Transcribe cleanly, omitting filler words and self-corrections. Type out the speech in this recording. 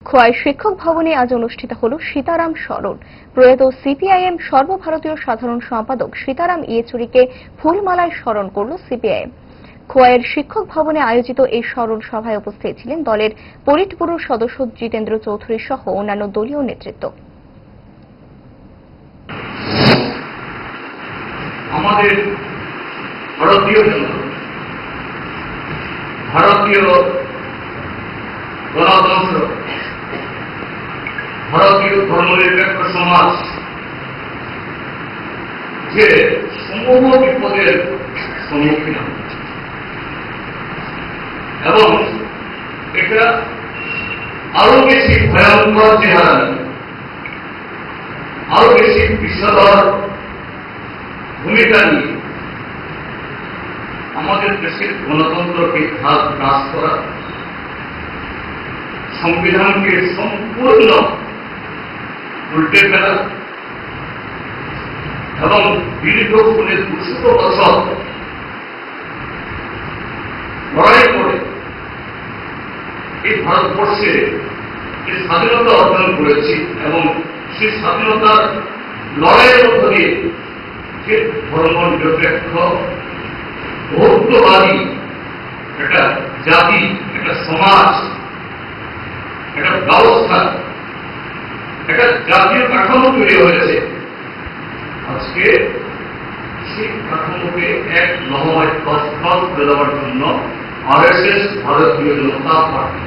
খোয়াই শিক্ষক ভবনে আজ অনুষ্ঠিত হল সীতারাম স্মরণ। প্রয়াত সিপিআইএম সর্বভারতীয় সাধারণ সম্পাদক সীতারাম ইয়েচুরিকে ফুলমালায় স্মরণ করল সিপিআইএম। খোয়াইয়ের শিক্ষক ভবনে আয়োজিত এই স্মরণ সভায় উপস্থিত ছিলেন দলের পলিট ব্যুরোর সদস্য জিতেন্দ্র চৌধুরী সহ অন্যান্য দলীয় নেতৃত্ব। আমাদের ভারতীয় গণতন্ত্র, ভারতীয় ধর্মনিরপেক্ষ সমাজ যে সমূহ বিপদের সম্মুখীন এবং এটা আরো বেশি ভয়ঙ্কর চেহারা, আরো বেশি বিষধর ভূমিকা নিয়ে আমাদের দেশের গণতন্ত্রকে হ্রাস করা, সংবিধানকে সম্পূর্ণ উল্টে ফেলা এবং দীর্ঘ 200 বছর লড়াই করে এই ভারতবর্ষে যে স্বাধীনতা অর্জন করেছি এবং সেই স্বাধীনতার লড়াইয়ের মধ্য দিয়ে যে ধর্মনিরপেক্ষ বহুত্ববাদী একটা জাতি, একটা সমাজ, একটা ব্যবস্থা, একটা জাতীয় কাঠামো তৈরি হয়েছে, আজকে সেই কাঠামোকে এক লহমায় তছনছ করে দেওয়ার জন্য আরএসএস, ভারতীয় জনতা পার্টি